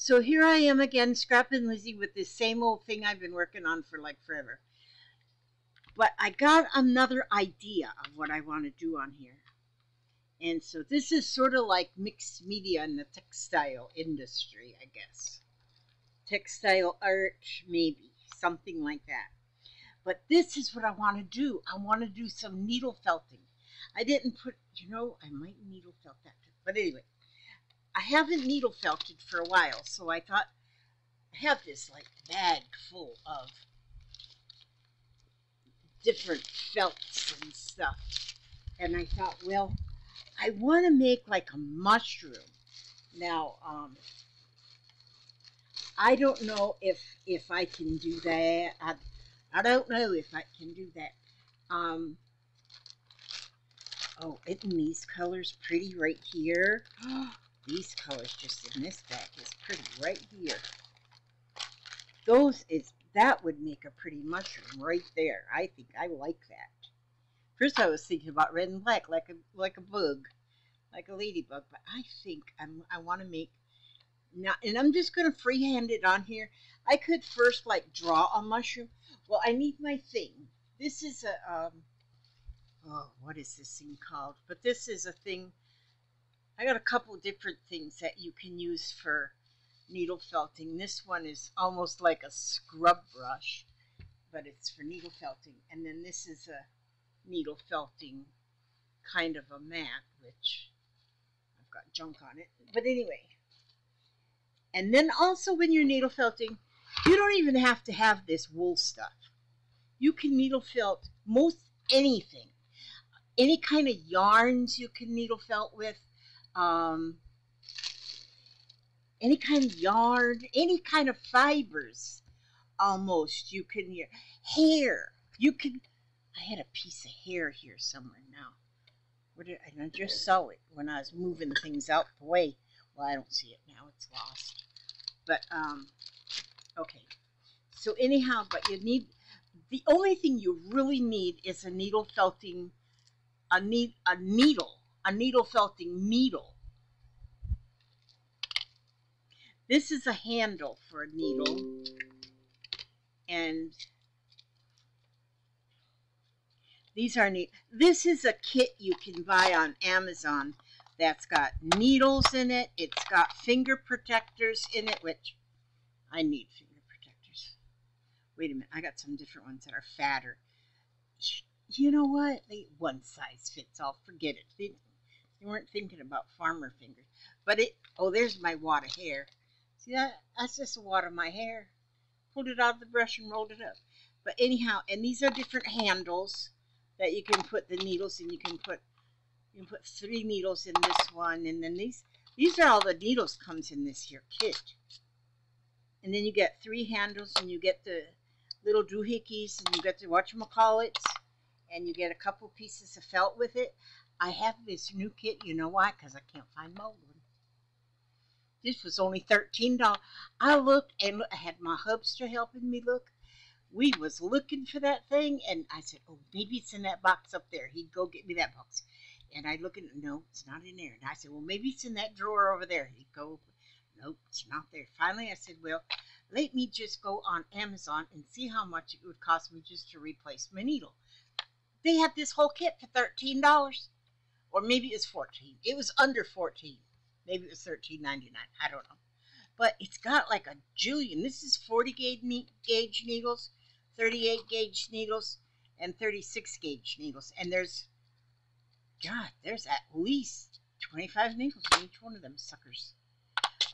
So here I am again, Scrappin' Lizzie, with this same old thing I've been working on for like forever. But I got another idea of what I want to do on here. And so this is sort of like mixed media in the textile industry, I guess. Textile art, maybe, something like that. But this is what I want to do. I want to do some needle felting. I didn't put, I might needle felt that too. But anyway, I haven't needle felted for a while, so I thought I have this like bag full of different felts and stuff. And I thought, well, I want to make like a mushroom. Now, I don't know if I can do that. I don't know if I can do that. Oh, isn't these colors pretty right here? These colors just in this bag is pretty right here. That would make a pretty mushroom right there. I think I like that. First, I was thinking about red and black, like a bug, like a ladybug. But I think I want to make not, and I'm just going to freehand it on here. I could first like draw a mushroom. Well, I need my thing. This is a oh, what is this thing called? But this is a thing. I got a couple different things that you can use for needle felting. This one is almost like a scrub brush, but it's for needle felting. And then this is a needle felting kind of a mat, which I've got junk on it. But anyway, and then also when you're needle felting, you don't even have to have this wool stuff. You can needle felt most anything. Any kind of yarns you can needle felt with. Any kind of yarn, any kind of fibers, almost you can hair. You can. I had a piece of hair here somewhere now. And I just saw it when I was moving things out the way. Well, I don't see it now; it's lost. But okay. So anyhow, but you need the only thing you really need is a needle felting, a needle felting needle. This is a handle for a needle, and these are neat. This is a kit you can buy on Amazon that's got needles in it. It's got finger protectors in it, which I need finger protectors. Wait a minute, I got some different ones that are fatter. You know what? One size fits all. Forget it. They weren't thinking about farmer fingers. But there's my wad of hair. See that? That's just a wad of my hair. Pulled it out of the brush and rolled it up. But anyhow, and these are different handles that you can put the needles in. You can put 3 needles in this one, and then these are all the needles comes in this here kit. And then you get 3 handles, and you get the little doohickeys, and you get the whatchamacallits, and you get a couple pieces of felt with it. I have this new kit. You know why? Because I can't find my old one. This was only $13. I looked, and I had my hubster helping me look. We was looking for that thing, and I said, oh, maybe it's in that box up there. He'd go get me that box. And I look at no, it's not in there. And I said, well, maybe it's in that drawer over there. He'd go, nope, it's not there. Finally, I said, well, let me just go on Amazon and see how much it would cost me just to replace my needle. They had this whole kit for $13. Or maybe it was $14. It was under $14. Maybe it was $13.99. I don't know. But it's got like a jillion. This is 40 gauge needles, 38 gauge needles, and 36 gauge needles. And there's at least 25 needles in each one of them suckers.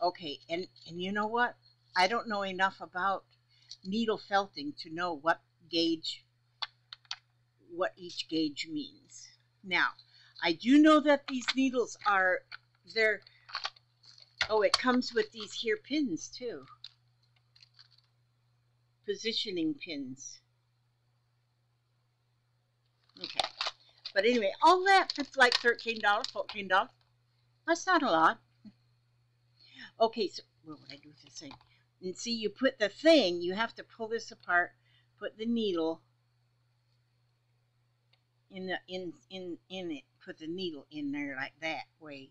Okay, and you know what? I don't know enough about needle felting to know what each gauge means. Now, I do know that these needles it comes with these here pins too. Positioning pins. Okay. But anyway, all that for like $13, $14. That's not a lot. Okay, so what would I do with this thing? And see, you put the thing, you have to pull this apart, put the needle in it, put the needle in there like that way.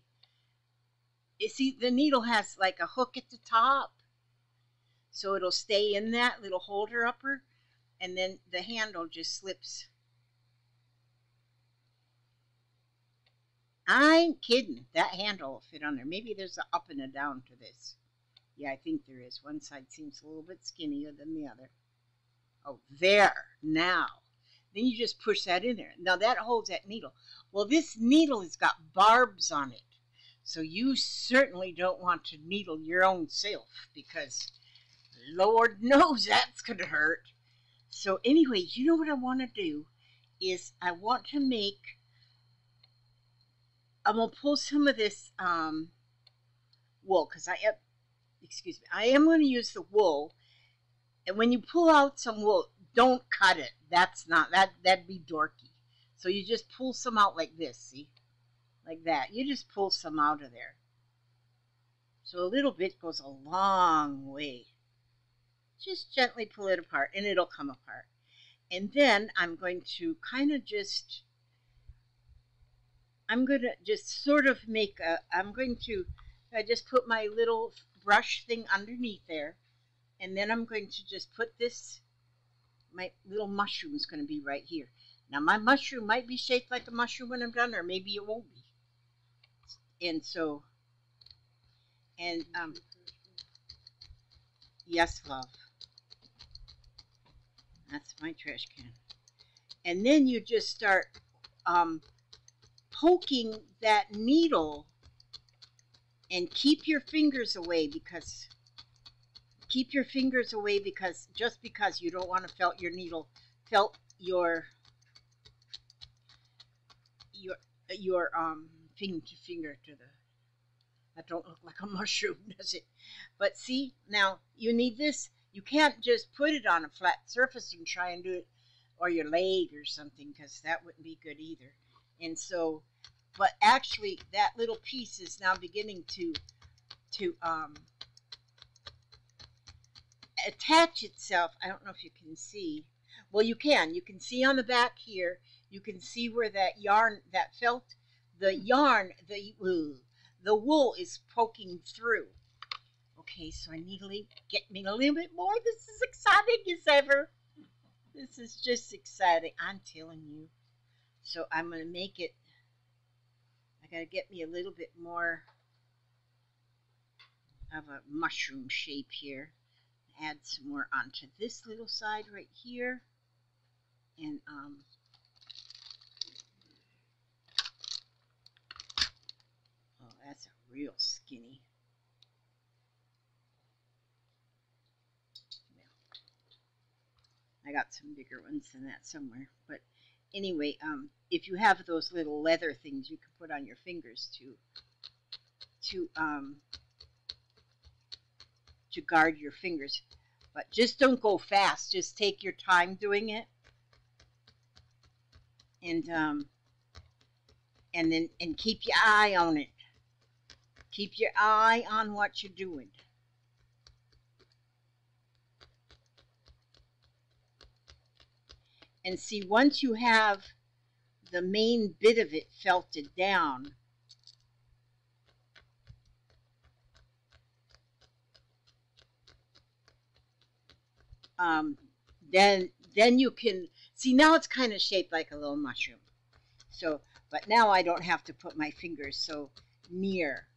see, the needle has like a hook at the top, so it'll stay in that little holder upper, and then the handle just slips. I ain't kidding. That handle will fit on there. Maybe there's an up and a down to this. Yeah, I think there is. One side seems a little bit skinnier than the other. Oh, there. Now. Then you just push that in there. Now that holds that needle. Well, this needle has got barbs on it. So you certainly don't want to needle your own self because Lord knows that's going to hurt. So anyway, you know what I want to do is I want to make, I'm going to pull some of this wool because I am going to use the wool. And when you pull out some wool, don't cut it. That'd be dorky. So you just pull some out like this, see? Like that. You just pull some out of there. So a little bit goes a long way. Just gently pull it apart and it'll come apart. And then I'm going to just sort of make I just put my little brush thing underneath there. And then I'm going to just put this, my little mushroom is going to be right here. Now my mushroom might be shaped like a mushroom when I'm done, or maybe it won't be. And so, yes, love. That's my trash can. And then you just start poking that needle and keep your fingers away because just because you don't want to felt your finger to the, that don't look like a mushroom, does it? But see, now you need this. You can't just put it on a flat surface and try and do it, or your leg or something, because that wouldn't be good either. And so, but actually that little piece is now beginning to attach itself. I don't know if you can see. Well, you can see on the back here, you can see where that yarn, that felt, the wool is poking through. Okay, so I need to get me a little bit more. This is exciting as ever. This is just exciting, I'm telling you. So I'm going to make it, I got to get me a little bit more of a mushroom shape here. Add some more onto this little side right here. And oh, that's a real skinny. I got some bigger ones than that somewhere, but anyway, if you have those little leather things you can put on your fingers to guard your fingers, but just don't go fast. Just take your time doing it, and keep your eye on it. Keep your eye on what you're doing. And see, once you have the main bit of it felted down, then you can see, now it's kind of shaped like a little mushroom. So, but now I don't have to put my fingers so near.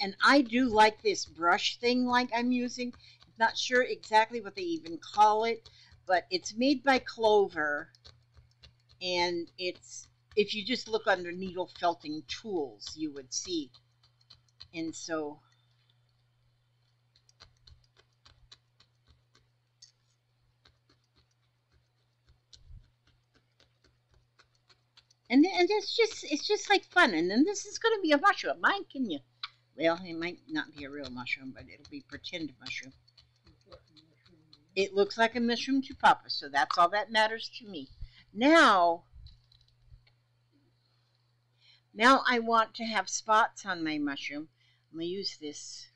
And I do like this brush thing like I'm using. Not sure exactly what they even call it, but it's made by Clover, and it's, if you just look under needle felting tools, you would see. And so and it's just like fun. And then this is going to be a mushroom. Mine, can you? Well, it might not be a real mushroom, but it'll be pretend mushroom. It looks like a mushroom to Papa, so that's all that matters to me. Now I want to have spots on my mushroom. I'm going to use this,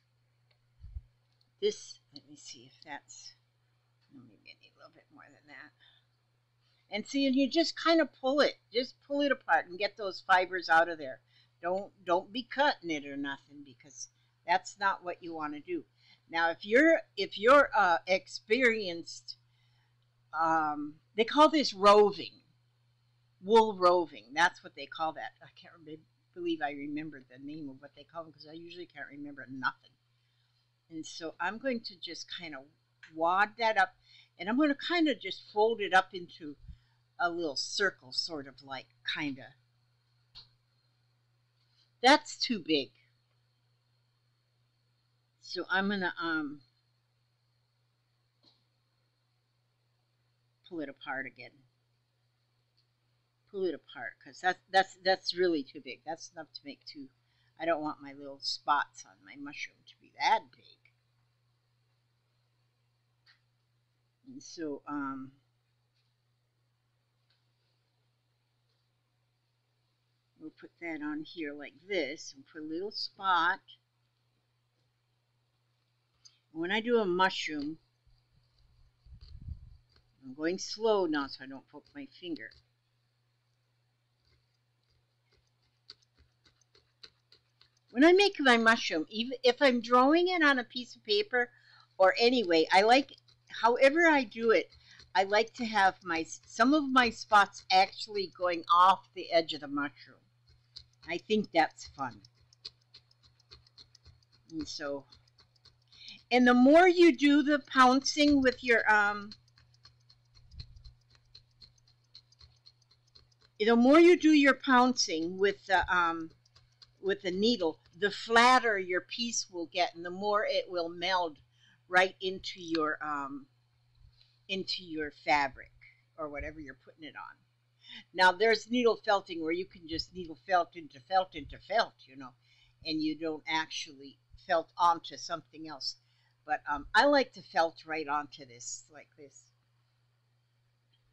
let me see if that's, maybe I need a little bit more than that. And see, and you just kind of pull it apart and get those fibers out of there. Don't be cutting it or nothing, because that's not what you want to do. Now, if you're experienced, they call this roving, wool roving. That's what they call that. I can't believe I remembered the name of what they call them, because I usually can't remember nothing. And so I'm going to just kind of wad that up, and I'm going to kind of just fold it up into a little circle, sort of like, kind of. That's too big. So I'm going to pull it apart again. Pull it apart, because that's really too big. That's enough to make two. I don't want my little spots on my mushroom to be that big. And so we'll put that on here like this, and put a little spot. And when I do a mushroom, I'm going slow now so I don't poke my finger. When I make my mushroom, even if I'm drawing it on a piece of paper or anyway, I like, however I do it, I like to have some of my spots actually going off the edge of the mushroom. I think that's fun. And so, and the more you do the pouncing with your the more you do your pouncing with the needle, the flatter your piece will get, and the more it will meld right into your fabric or whatever you're putting it on. Now, there's needle felting where you can just needle felt into felt into felt, you know, and you don't actually felt onto something else. But I like to felt right onto this, like this.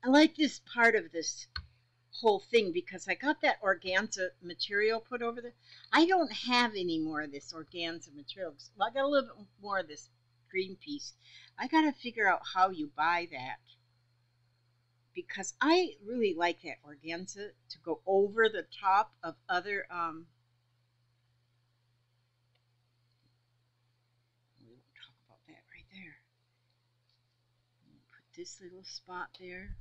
I like this part of this whole thing because I got that organza material put over there. I don't have any more of this organza material. Well, I got a little bit more of this green piece. I got to figure out how you buy that, because I really like that organza to go over the top of other we won't talk about that right there. Put this little spot there.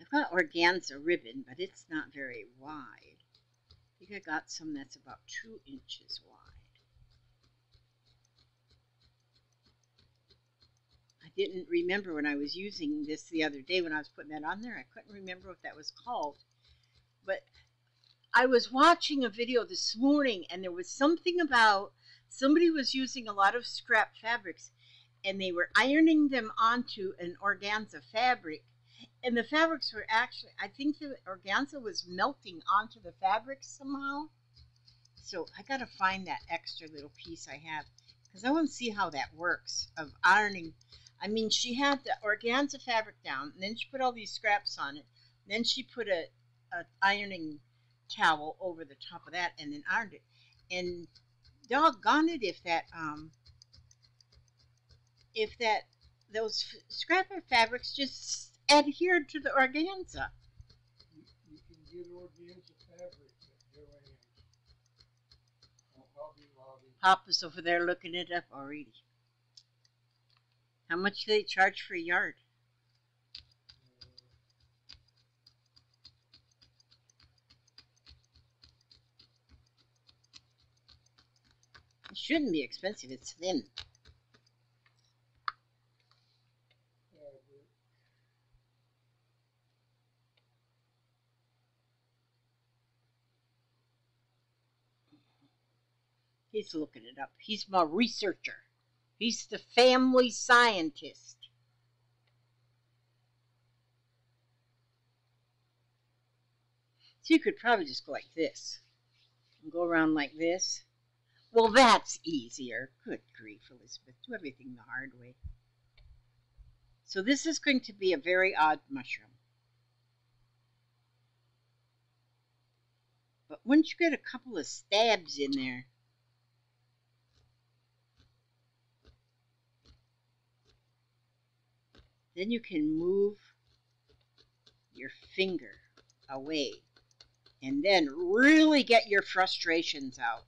I've got organza ribbon, but it's not very wide. I think I got some that's about 2 inches wide. I didn't remember when I was using this the other day when I was putting that on there. I couldn't remember what that was called. But I was watching a video this morning, and there was something about somebody was using a lot of scrap fabrics, and they were ironing them onto an organza fabric. And the fabrics were actually, I think the organza was melting onto the fabric somehow. So I got to find that extra little piece I have, because I want to see how that works of ironing. I mean, she had the organza fabric down, and then she put all these scraps on it. Then she put a ironing towel over the top of that, and then ironed it. And doggone it, if that those scrap fabrics just adhered to the organza. You can get organza fabric at Joann's. Hobby Lobby. Papa's over there looking it up already. How much do they charge for a yard? It shouldn't be expensive. It's thin. He's looking it up. He's my researcher. He's the family scientist. So you could probably just go like this. And go around like this. Well, that's easier. Good grief, Elizabeth. Do everything the hard way. So this is going to be a very odd mushroom. But once you get a couple of stabs in there, then you can move your finger away and then really get your frustrations out.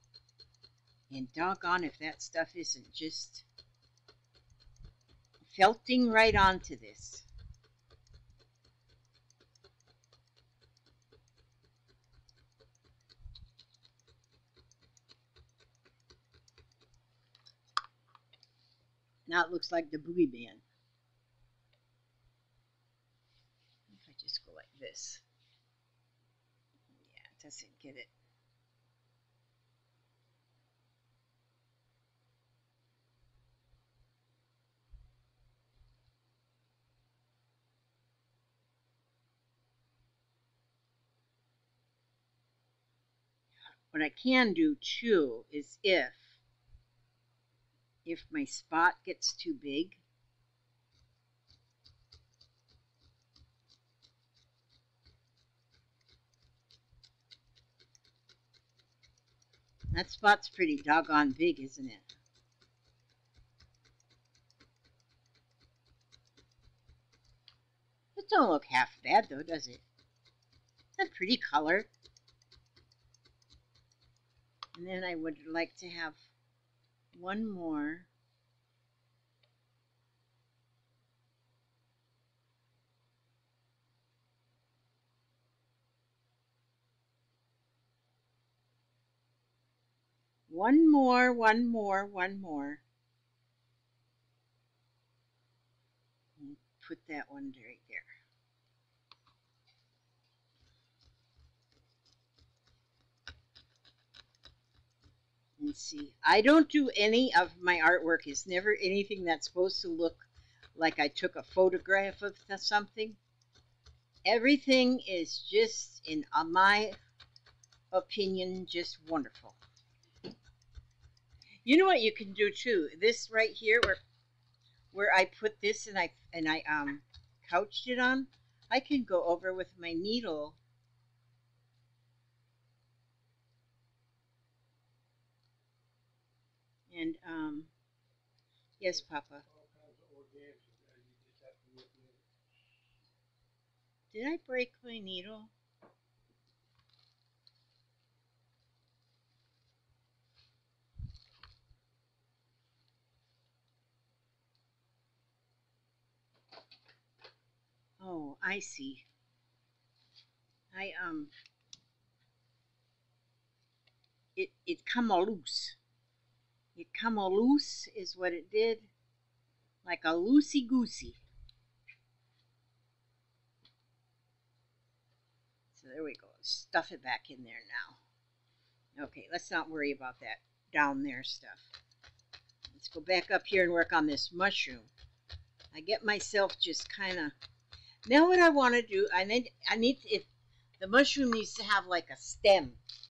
And doggone if that stuff isn't just felting right onto this. Now it looks like the boogeyman. If I just go like this. Yeah, it doesn't get it. What I can do too is if my spot gets too big, that spot's pretty doggone big, isn't it? It don't look half bad though, does it? That's pretty color. And then I would like to have one more. One more. And put that one right there. And see, I don't do any of my artwork. It's never anything that's supposed to look like I took a photograph of something. Everything is just, in my opinion, just wonderful. You know what you can do too? This right here, where I put this and I couched it on, I can go over with my needle and yes, Papa. Did I break my needle? Oh, I see. It come all loose. It come all loose is what it did, like a loosey goosey. So there we go. Stuff it back in there now. Okay, let's not worry about that down there stuff. Let's go back up here and work on this mushroom. I get myself just kind of. Now what I want to do, I need if the mushroom needs to have like a stem.